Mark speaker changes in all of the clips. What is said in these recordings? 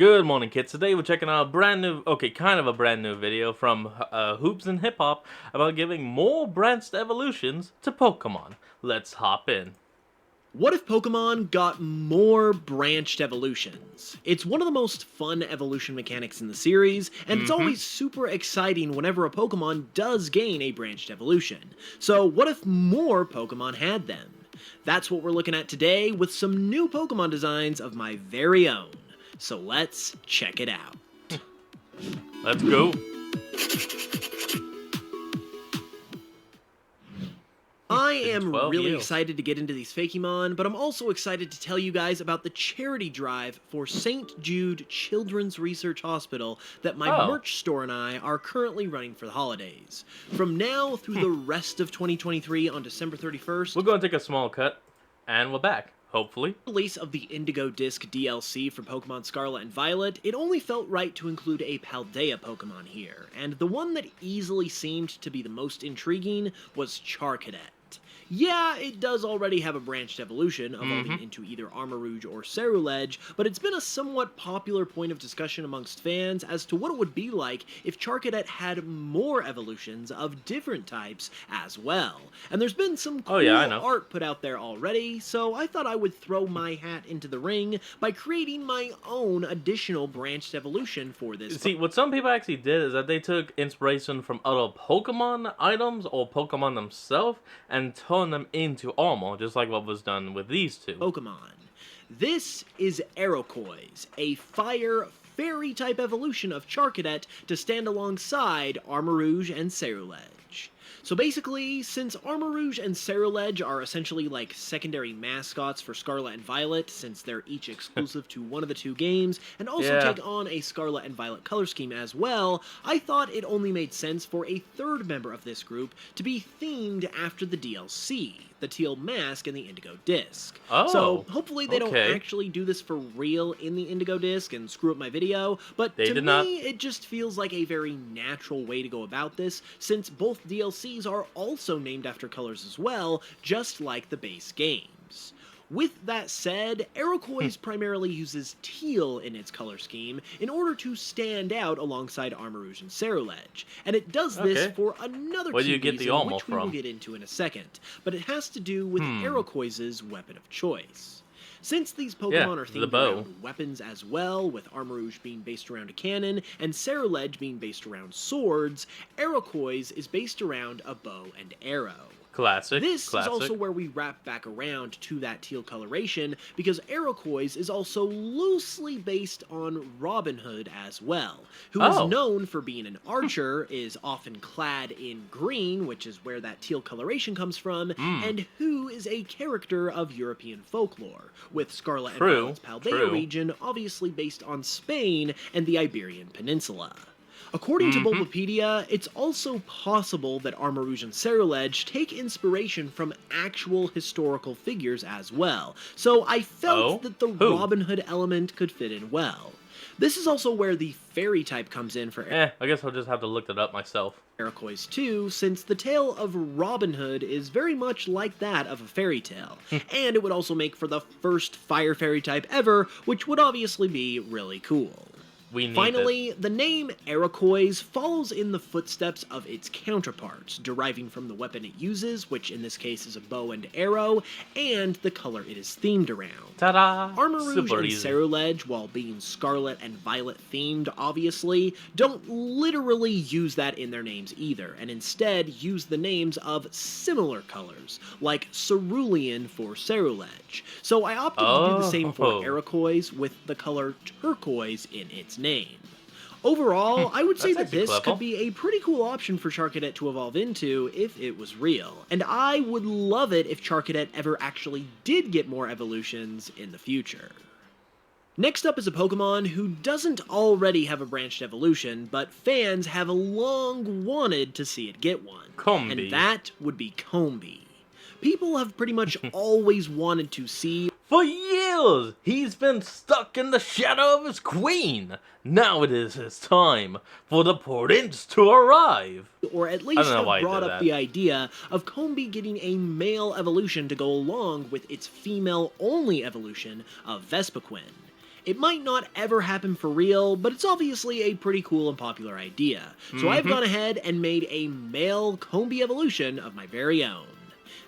Speaker 1: Good morning, kids. Today we're checking out a brand new, kind of a brand new video from Hoops and Hip Hop about giving more branched evolutions to Pokemon. Let's hop in.
Speaker 2: What if Pokemon got more branched evolutions? It's one of the most fun evolution mechanics in the series, and it's always super exciting whenever a Pokemon does gain a branched evolution. So what if more Pokemon had them? That's what we're looking at today with some new Pokemon designs of my very own. So let's check it out.
Speaker 1: Let's go.
Speaker 2: I am
Speaker 1: 12
Speaker 2: really
Speaker 1: years.
Speaker 2: excited to get into these Fakemon, but I'm also excited to tell you guys about the charity drive for St. Jude Children's Research Hospital that my
Speaker 1: Oh.
Speaker 2: merch store and I are currently running for the holidays. From now through the rest of 2023 on December 31st,
Speaker 1: We're going to take a small cut, and we're back, hopefully.
Speaker 2: release of the Indigo Disc DLC for Pokemon Scarlet and Violet, it only felt right to include a Paldea Pokemon here, and the one that easily seemed to be the most intriguing was Charcadet. Yeah, it does already have a branched evolution, evolving into either Armarouge or Ceruledge, but it's been a somewhat popular point of discussion amongst fans as to what it would be like if Charcadet had more evolutions of different types as well. And there's been some cool
Speaker 1: yeah, I know.
Speaker 2: art put out there already, so I thought I would throw my hat into the ring by creating my own additional branched evolution for this.
Speaker 1: See, what some people actually did is that they took inspiration from other Pokemon items or Pokemon themselves and turned them into armor, just like what was done with these two.
Speaker 2: Pokemon. This is Aerocois, a fire fairy type evolution of Charcadet to stand alongside Armarouge and Ceruledge. So basically, since Armarouge and Ceruledge are essentially like secondary mascots for Scarlet and Violet, since they're each exclusive to one of the two games, and also
Speaker 1: Yeah.
Speaker 2: take on a Scarlet and Violet color scheme as well, I thought it only made sense for a third member of this group to be themed after the DLC, the teal mask and the indigo disc. So
Speaker 1: Oh,
Speaker 2: hopefully they don't
Speaker 1: okay.
Speaker 2: actually do this for real in the indigo disc and screw up my video, but
Speaker 1: They
Speaker 2: to
Speaker 1: did
Speaker 2: me
Speaker 1: not.
Speaker 2: it just feels like a very natural way to go about this, since both DLCs are also named after colors as well, just like the base games. With that said, Aerocois primarily uses teal in its color scheme in order to stand out alongside Armarouge and Ceruledge, and it does this
Speaker 1: Okay.
Speaker 2: for another
Speaker 1: Where do
Speaker 2: key
Speaker 1: you get the
Speaker 2: reason,
Speaker 1: armor
Speaker 2: which we will
Speaker 1: from?
Speaker 2: get into in a second, but it has to do with Aerocois' weapon of choice. Since these Pokemon
Speaker 1: Yeah,
Speaker 2: are
Speaker 1: the
Speaker 2: themed
Speaker 1: bow.
Speaker 2: around weapons as well, with Armarouge being based around a cannon and Ceruledge being based around swords, Aerocois is based around a bow and arrow.
Speaker 1: Classic.
Speaker 2: This
Speaker 1: classic.
Speaker 2: is also where we wrap back around to that teal coloration, because Aerocois is also loosely based on Robin Hood as well, who is
Speaker 1: Oh.
Speaker 2: known for being an archer, is often clad in green, which is where that teal coloration comes from, and who is a character of European folklore, with Scarlet
Speaker 1: True,
Speaker 2: and Violet's Paldea
Speaker 1: true.
Speaker 2: region obviously based on Spain and the Iberian Peninsula. According to Bulbapedia, it's also possible that Armarouge and Ceruledge take inspiration from actual historical figures as well, so I felt
Speaker 1: Oh?
Speaker 2: that the
Speaker 1: Who?
Speaker 2: Robin Hood element could fit in well. This is also where the fairy type comes in for
Speaker 1: I guess I'll just have to look it up myself.
Speaker 2: Aerocois too, since the tale of Robin Hood is very much like that of a fairy tale, and it would also make for the first fire fairy type ever, which would obviously be really cool.
Speaker 1: We need
Speaker 2: Finally, the name Aerocois follows in the footsteps of its counterparts, deriving from the weapon it uses, which in this case is a bow and arrow, and the color it is themed around.
Speaker 1: Ta-da!
Speaker 2: Armarouge
Speaker 1: Super
Speaker 2: and
Speaker 1: easy.
Speaker 2: Ceruledge, while being Scarlet and Violet themed, obviously, don't literally use that in their names either, and instead use the names of similar colors, like Cerulean for Ceruledge. So I opted to do the same for
Speaker 1: Oh.
Speaker 2: Aerocois with the color turquoise in its name. Overall, I would say that
Speaker 1: That's actually
Speaker 2: this
Speaker 1: clever.
Speaker 2: could be a pretty cool option for Charcadet to evolve into if it was real. And I would love it if Charcadet ever actually did get more evolutions in the future. Next up is a Pokemon who doesn't already have a branched evolution, but fans have long wanted to see it get one.
Speaker 1: Combee.
Speaker 2: And that would be Combee. People have pretty much always wanted to see
Speaker 1: For years, he's been stuck in the shadow of his queen. Now it is his time for the prince to arrive.
Speaker 2: or at least
Speaker 1: know
Speaker 2: have
Speaker 1: why he
Speaker 2: brought
Speaker 1: did
Speaker 2: up
Speaker 1: that.
Speaker 2: the idea of Combee getting a male evolution to go along with its female-only evolution of Vespiquen. It might not ever happen for real, but it's obviously a pretty cool and popular idea. So I've gone ahead and made a male Combi evolution of my very own.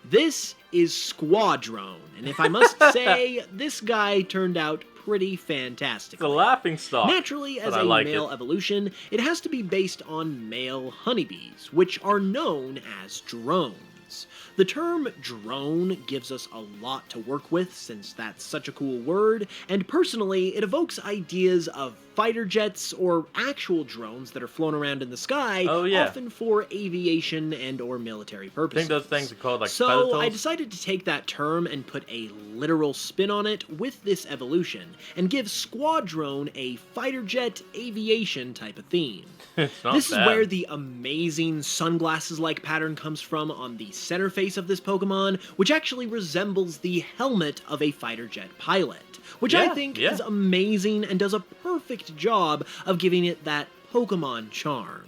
Speaker 2: This is Squadrone, and if I must say, this guy turned out pretty fantastic.
Speaker 1: It's a laughing stock.
Speaker 2: Naturally, as a male evolution, it has to be based on male honeybees, which are known as drones. The term drone gives us a lot to work with since that's such a cool word, and personally, it evokes ideas of fighter jets or actual drones that are flown around in the sky, often for aviation and or military purposes.
Speaker 1: I think those things are called like
Speaker 2: So I decided to take that term and put a literal spin on it with this evolution, and give Squadrone a fighter jet aviation type of theme. This is where the amazing sunglasses-like pattern comes from on the center face of this Pokemon, which actually resembles the helmet of a fighter jet pilot, which I think is amazing and does a perfect job of giving it that Pokemon charm.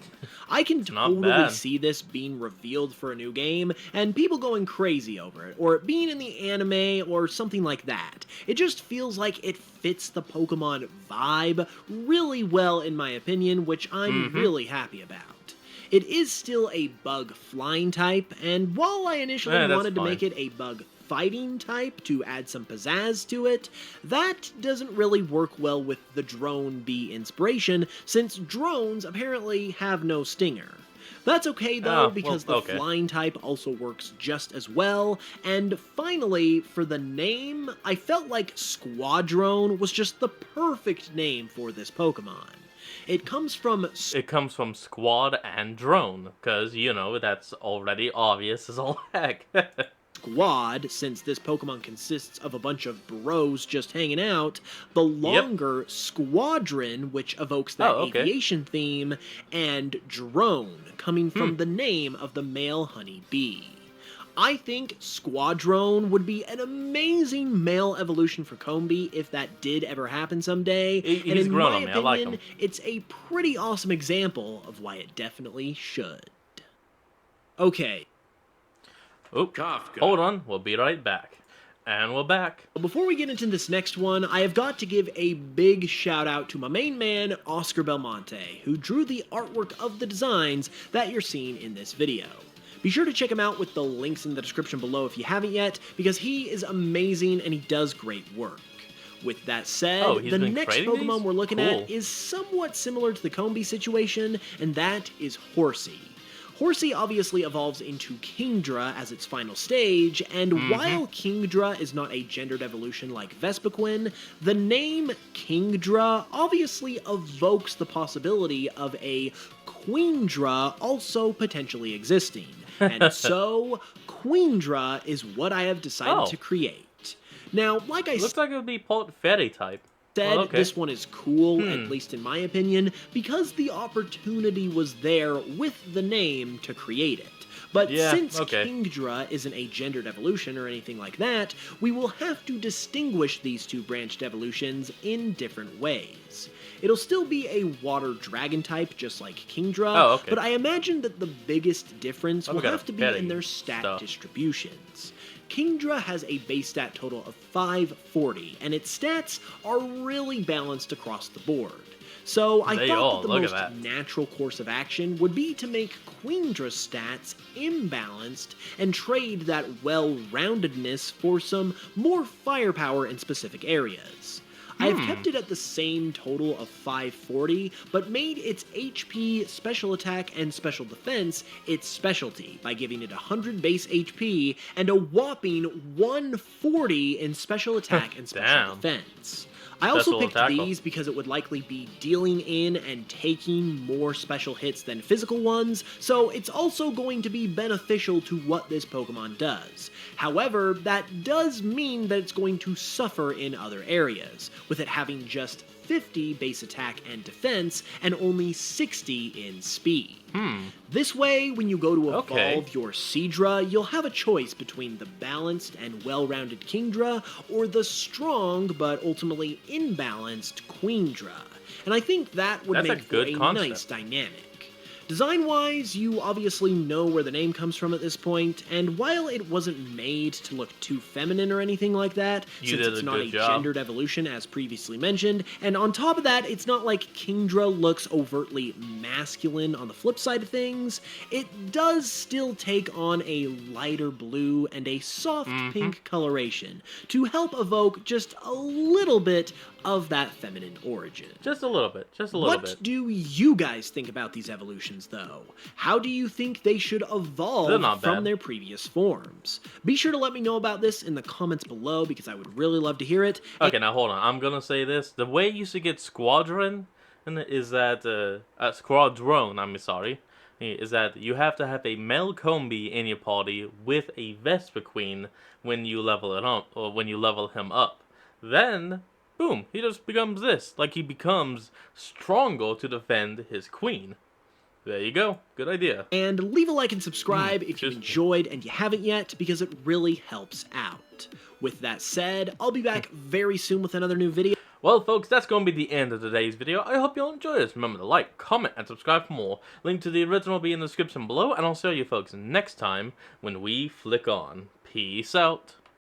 Speaker 2: I can totally see this being revealed for a new game, and people going crazy over it, or it being in the anime, or something like that. It just feels like it fits the Pokemon vibe really well in my opinion, which I'm really happy about. It is still a bug flying type, and while I initially wanted to make it a bug fighting type to add some pizzazz to it, that doesn't really work well with the drone bee inspiration, since drones apparently have no stinger. That's okay though, because the flying type also works just as well, and finally, for the name, I felt like Squadrone was just the perfect name for this Pokemon. It comes from
Speaker 1: squad and drone, because, you know, that's already obvious as all heck.
Speaker 2: Squad, since this Pokemon consists of a bunch of bros just hanging out, the longer Squadron, which evokes that aviation theme, and Drone, coming from the name of the male honey bee. I think Squadrone would be an amazing male evolution for Combi if that did ever happen someday, and in my opinion, it's a pretty awesome example of why it definitely should. Okay.
Speaker 1: Oh, hold on, we'll be right back. And we're back.
Speaker 2: Before we get into this next one, I have got to give a big shout out to my main man, Oscar Belmonte, who drew the artwork of the designs that you're seeing in this video. Be sure to check him out with the links in the description below if you haven't yet, because he is amazing and he does great work. With that said, the next Pokemon we're looking at is somewhat similar to the Combi situation, and that is Horsey. Horsey obviously evolves into Kingdra as its final stage, and while Kingdra is not a gendered evolution like Vespiquen, the name Kingdra obviously evokes the possibility of a Queendra also potentially existing. And so, Queendra is what I have decided to create. Now, like I said,
Speaker 1: looks like it would be Pult Fairy type.
Speaker 2: This one is cool, at least in my opinion, because the opportunity was there with the name to create it. But since Kingdra isn't a gendered evolution or anything like that, we will have to distinguish these two branched evolutions in different ways. It'll still be a water dragon type, just like Kingdra, but I imagine that the biggest difference will have to be in their stat distributions. Kingdra has a base stat total of 540, and its stats are really balanced across the board. So I thought that the most natural course of action would be to make Queendra's stats imbalanced and trade that well-roundedness for some more firepower in specific areas. I have kept it at the same total of 540, but made its HP, special attack, and special defense its specialty by giving it 100 base HP and a whopping 140 in special attack and special defense. I also picked these because it would likely be dealing in and taking more special hits than physical ones, so it's also going to be beneficial to what this Pokemon does. However, that does mean that it's going to suffer in other areas, with it having just 50 base attack and defense and only 60 in speed. This way, when you go to evolve your Seadra, you'll have a choice between the balanced and well-rounded Kingdra or the strong but ultimately imbalanced Queendra. And I think that would make for a nice dynamic. Design-wise, you obviously know where the name comes from at this point, and while it wasn't made to look too feminine or anything like that,
Speaker 1: You
Speaker 2: since
Speaker 1: did
Speaker 2: it's
Speaker 1: a
Speaker 2: not
Speaker 1: good
Speaker 2: a
Speaker 1: job.
Speaker 2: gendered evolution as previously mentioned, and on top of that, it's not like Kingdra looks overtly masculine on the flip side of things, it does still take on a lighter blue and a soft pink coloration to help evoke just a little bit of that feminine origin.
Speaker 1: Just a little bit. Just a little
Speaker 2: What
Speaker 1: bit.
Speaker 2: do you guys think about these evolutions, though? How do you think they should
Speaker 1: They're
Speaker 2: evolve
Speaker 1: not
Speaker 2: from
Speaker 1: bad.
Speaker 2: their previous forms? Be sure to let me know about this in the comments below because I would really love to hear it.
Speaker 1: Okay, now hold on. I'm gonna say this. The way you should get Squadron is that Squadron. I'm sorry. Is that you have to have a Melcombe in your party with a Vesper Queen when you level it up, or when you level him up. Then, boom, he just becomes this. Like he becomes stronger to defend his queen. There you go. Good idea.
Speaker 2: And leave a like and subscribe if you
Speaker 1: just-
Speaker 2: enjoyed and you haven't yet because it really helps out. With that said, I'll be back very soon with another new video.
Speaker 1: Well, folks, that's going to be the end of today's video. I hope you all enjoyed this. Remember to like, comment, and subscribe for more. Link to the original will be in the description below, and I'll see you folks next time when we flick on. Peace out.